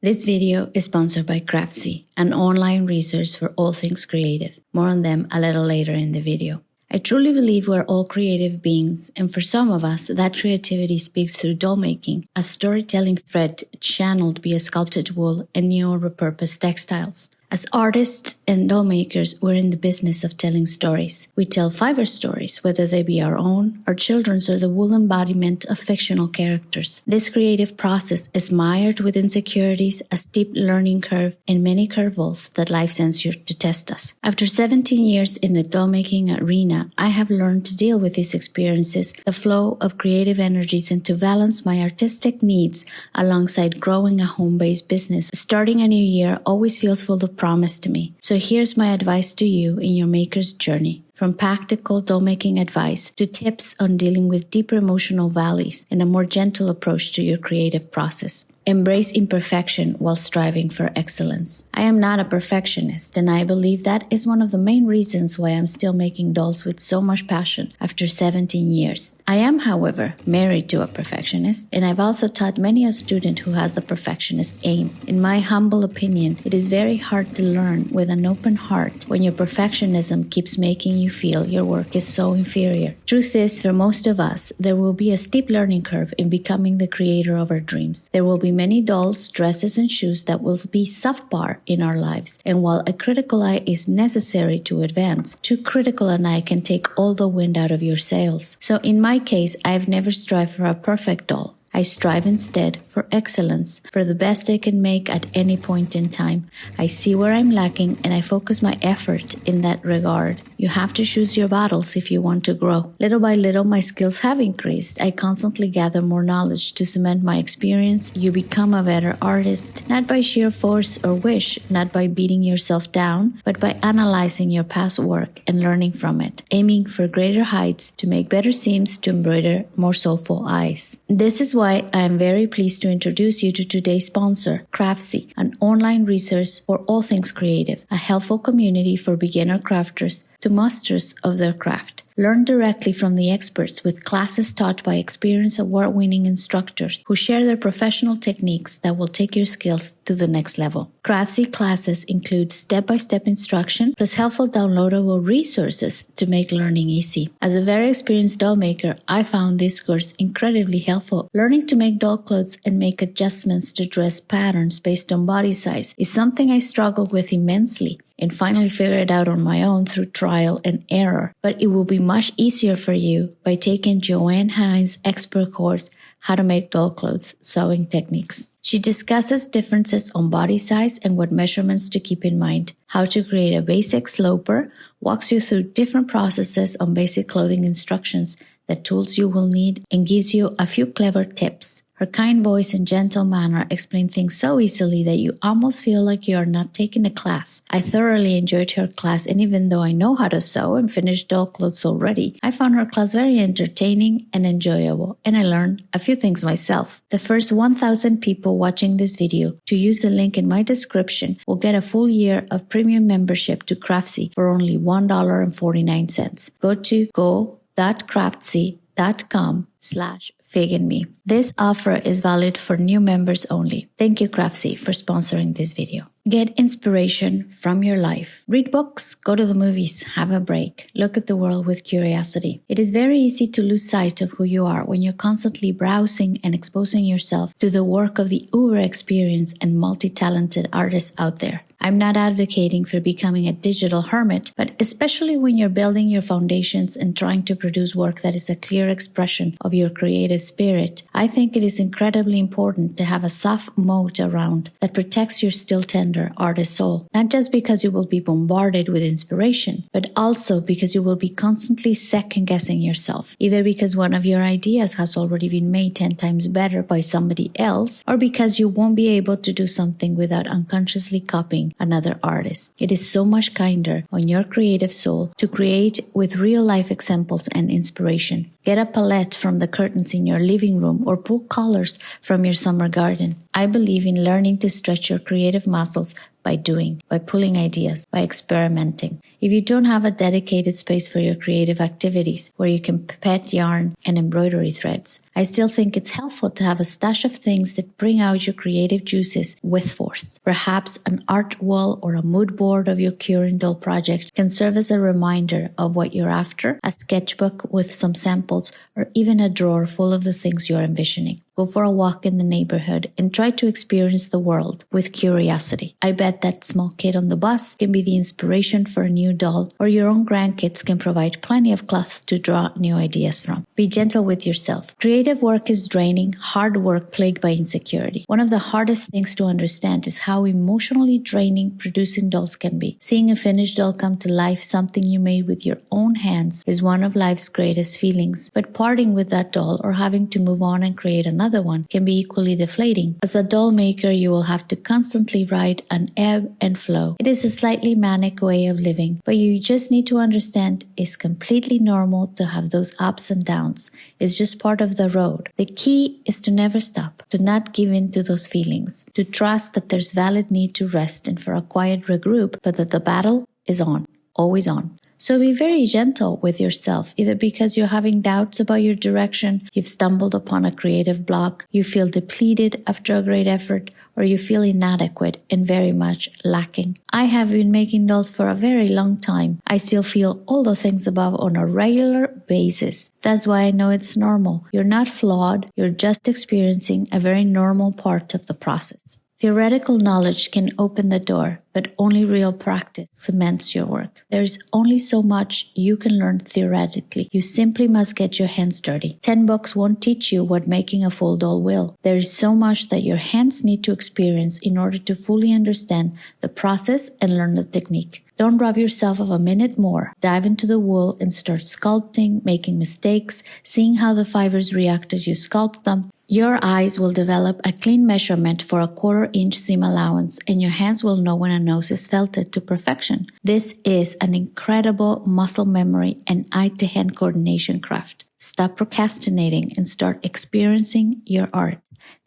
This video is sponsored by Craftsy, an online resource for all things creative. More on them a little later in the video. I truly believe we're all creative beings, and for some of us, that creativity speaks through dollmaking, a storytelling thread channeled via sculpted wool and new or repurposed textiles. As artists and dollmakers, we're in the business of telling stories. We tell fiber stories, whether they be our own, our children's, or the wool embodiment of fictional characters. This creative process is mired with insecurities, a steep learning curve, and many curveballs that life sends you to test us. After 17 years in the dollmaking arena, I have learned to deal with these experiences, the flow of creative energies, and to balance my artistic needs alongside growing a home-based business. Starting a new year always feels full of promise to me. So here's my advice to you in your maker's journey. From practical dollmaking advice to tips on dealing with deeper emotional valleys and a more gentle approach to your creative process. Embrace imperfection while striving for excellence. I am not a perfectionist, and I believe that is one of the main reasons why I'm still making dolls with so much passion after 17 years. I am, however, married to a perfectionist, and I've also taught many a student who has the perfectionist aim. In my humble opinion, it is very hard to learn with an open heart when your perfectionism keeps making you feel your work is so inferior. Truth is, for most of us, there will be a steep learning curve in becoming the creator of our dreams. There will be many dolls, dresses, and shoes that will be subpar in our lives. And while a critical eye is necessary to advance, too critical an eye can take all the wind out of your sails. So in my case, I've never strived for a perfect doll. I strive instead for excellence, for the best I can make at any point in time. I see where I'm lacking and I focus my effort in that regard. You have to choose your battles if you want to grow. Little by little, my skills have increased. I constantly gather more knowledge to cement my experience. You become a better artist, not by sheer force or wish, not by beating yourself down, but by analyzing your past work and learning from it, aiming for greater heights to make better seams, to embroider more soulful eyes. This is why I am very pleased to introduce you to today's sponsor, Craftsy, an online resource for all things creative, a helpful community for beginner crafters to masters of their craft. Learn directly from the experts with classes taught by experienced award-winning instructors who share their professional techniques that will take your skills to the next level. Craftsy classes include step-by-step instruction plus helpful downloadable resources to make learning easy. As a very experienced doll maker, I found this course incredibly helpful. Learning to make doll clothes and make adjustments to dress patterns based on body size is something I struggled with immensely and finally figured it out on my own through trial and error. But it will be much easier for you by taking Joanne Hines' expert course, How to Make Doll Clothes Sewing Techniques. She discusses differences on body size and what measurements to keep in mind, how to create a basic sloper, walks you through different processes on basic clothing instructions, the tools you will need, and gives you a few clever tips. Her kind voice and gentle manner explain things so easily that you almost feel like you are not taking a class. I thoroughly enjoyed her class, and even though I know how to sew and finish doll clothes already, I found her class very entertaining and enjoyable, and I learned a few things myself. The first 1,000 people watching this video to use the link in my description will get a full year of premium membership to Craftsy for only $1.49. Go to go.craftsy.com/figandme. This offer is valid for new members only. Thank you, Craftsy, for sponsoring this video. Get inspiration from your life. Read books, go to the movies, have a break, look at the world with curiosity. It is very easy to lose sight of who you are when you're constantly browsing and exposing yourself to the work of the uber-experienced and multi-talented artists out there. I'm not advocating for becoming a digital hermit, but especially when you're building your foundations and trying to produce work that is a clear expression of your creative spirit, I think it is incredibly important to have a soft moat around that protects your still tender artist soul, not just because you will be bombarded with inspiration, but also because you will be constantly second-guessing yourself, either because one of your ideas has already been made 10 times better by somebody else, or because you won't be able to do something without unconsciously copying another artist. It is so much kinder on your creative soul to create with real-life examples and inspiration. Get a palette from the curtains in your living room or pull colors from your summer garden. I believe in learning to stretch your creative muscles by doing, by pulling ideas, by experimenting. If you don't have a dedicated space for your creative activities where you can pet yarn and embroidery threads, I still think it's helpful to have a stash of things that bring out your creative juices with force. Perhaps an art wall or a mood board of your curing doll project can serve as a reminder of what you're after, a sketchbook with some samples, or even a drawer full of the things you're envisioning. Go for a walk in the neighborhood and try to experience the world with curiosity. I bet that small kid on the bus can be the inspiration for a new doll, or your own grandkids can provide plenty of cloth to draw new ideas from. Be gentle with yourself. Creative work is draining, hard work plagued by insecurity. One of the hardest things to understand is how emotionally draining producing dolls can be. Seeing a finished doll come to life, something you made with your own hands, is one of life's greatest feelings. But parting with that doll or having to move on and create another one can be equally deflating. As a doll maker, you will have to constantly ride an ebb and flow. It is a slightly manic way of living, but you just need to understand it's completely normal to have those ups and downs. It's just part of the road. The key is to never stop, to not give in to those feelings, to trust that there's valid need to rest and for a quiet regroup, but that the battle is on, always on. So be very gentle with yourself, either because you're having doubts about your direction, you've stumbled upon a creative block, you feel depleted after a great effort, or you feel inadequate and very much lacking. I have been making dolls for a very long time. I still feel all the things above on a regular basis. That's why I know it's normal. You're not flawed, you're just experiencing a very normal part of the process. Theoretical knowledge can open the door, but only real practice cements your work. There is only so much you can learn theoretically. You simply must get your hands dirty. 10 books won't teach you what making a full doll will. There is so much that your hands need to experience in order to fully understand the process and learn the technique. Don't rob yourself of a minute more. Dive into the wool and start sculpting, making mistakes, seeing how the fibers react as you sculpt them. Your eyes will develop a clean measurement for a 1/4 inch seam allowance, and your hands will know when a nose is felted to perfection. This is an incredible muscle memory and eye-to-hand coordination craft. Stop procrastinating and start experiencing your art.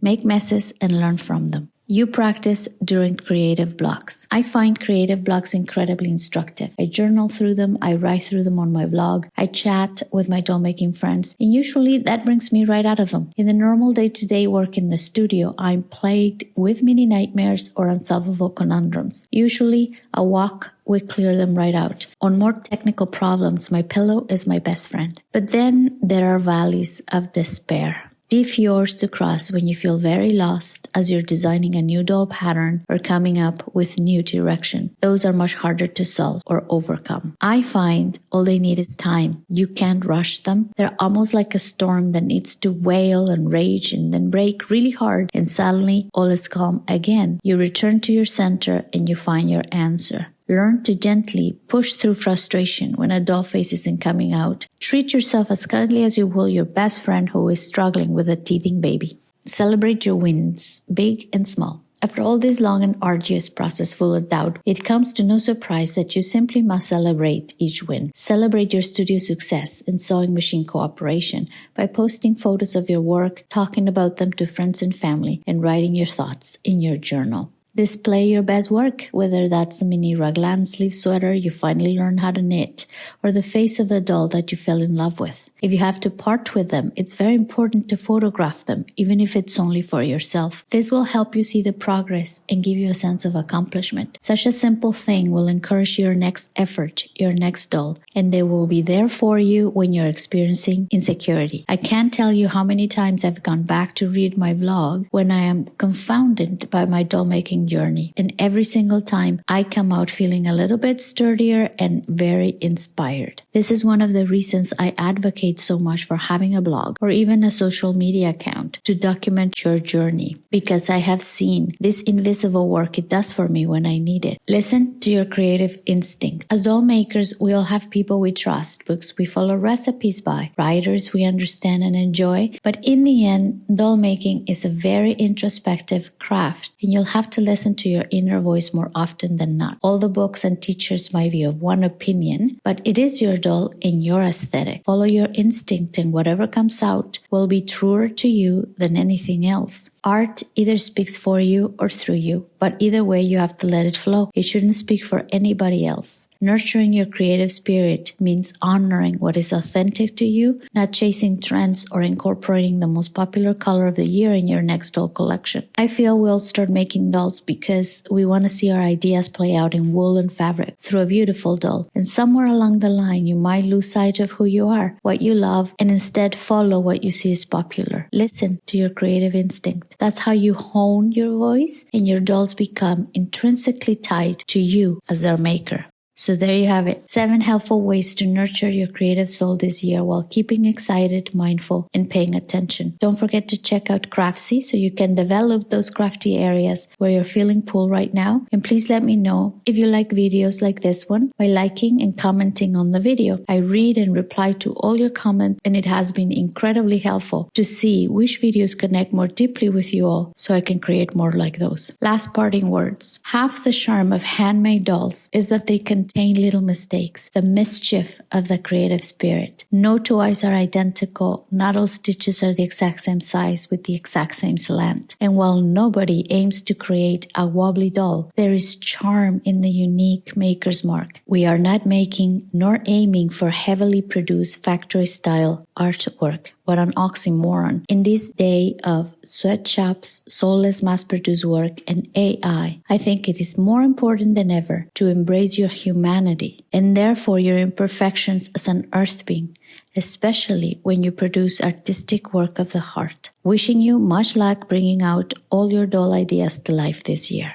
Make messes and learn from them. You practice during creative blocks. I find creative blocks incredibly instructive. I journal through them, I write through them on my blog, I chat with my doll making friends, and usually that brings me right out of them. In the normal day-to-day work in the studio, I'm plagued with mini nightmares or unsolvable conundrums. Usually, a walk will clear them right out. On more technical problems, my pillow is my best friend. But then there are valleys of despair. Deep fjords to cross when you feel very lost as you're designing a new doll pattern or coming up with new direction. Those are much harder to solve or overcome. I find all they need is time. You can't rush them. They're almost like a storm that needs to wail and rage and then break really hard, and suddenly all is calm again. You return to your center and you find your answer. Learn to gently push through frustration when a doll face isn't coming out. Treat yourself as kindly as you will your best friend who is struggling with a teething baby. Celebrate your wins, big and small. After all this long and arduous process full of doubt, it comes to no surprise that you simply must celebrate each win. Celebrate your studio success and sewing machine cooperation by posting photos of your work, talking about them to friends and family, and writing your thoughts in your journal. Display your best work, whether that's a mini raglan sleeve sweater you finally learned how to knit, or the face of a doll that you fell in love with. If you have to part with them, it's very important to photograph them, even if it's only for yourself. This will help you see the progress and give you a sense of accomplishment. Such a simple thing will encourage your next effort, your next doll, and they will be there for you when you're experiencing insecurity. I can't tell you how many times I've gone back to read my vlog when I am confounded by my doll making journey, and every single time I come out feeling a little bit sturdier and very inspired. This is one of the reasons I advocate so much for having a blog or even a social media account to document your journey, because I have seen this invisible work it does for me when I need it. Listen to your creative instinct. As doll makers, we all have people we trust, books we follow recipes by, writers we understand and enjoy, but in the end, doll making is a very introspective craft, and you'll have to listen to your inner voice more often than not. All the books and teachers might be of one opinion, but it is your doll and your aesthetic. Follow your instinct, and whatever comes out will be truer to you than anything else. Art either speaks for you or through you, but either way you have to let it flow. It shouldn't speak for anybody else. Nurturing your creative spirit means honoring what is authentic to you, not chasing trends or incorporating the most popular color of the year in your next doll collection. I feel we'll start making dolls because we want to see our ideas play out in wool and fabric through a beautiful doll. And somewhere along the line, you might lose sight of who you are, what you love, and instead follow what you see is popular. Listen to your creative instinct. That's how you hone your voice, and your dolls become intrinsically tied to you as their maker. So there you have it. 7 helpful ways to nurture your creative soul this year while keeping excited, mindful, and paying attention. Don't forget to check out Craftsy so you can develop those crafty areas where you're feeling pull right now. And please let me know if you like videos like this one by liking and commenting on the video. I read and reply to all your comments, and it has been incredibly helpful to see which videos connect more deeply with you all so I can create more like those. Last parting words. Half the charm of handmade dolls is that they contain little mistakes, the mischief of the creative spirit. No two eyes are identical, not all stitches are the exact same size with the exact same slant. And while nobody aims to create a wobbly doll, there is charm in the unique maker's mark. We are not making nor aiming for heavily produced factory-style artwork. What an oxymoron. In this day of sweatshops, soulless mass-produced work, and AI, I think it is more important than ever to embrace your humanity and therefore your imperfections as an earth being, especially when you produce artistic work of the heart. Wishing you much luck bringing out all your doll ideas to life this year.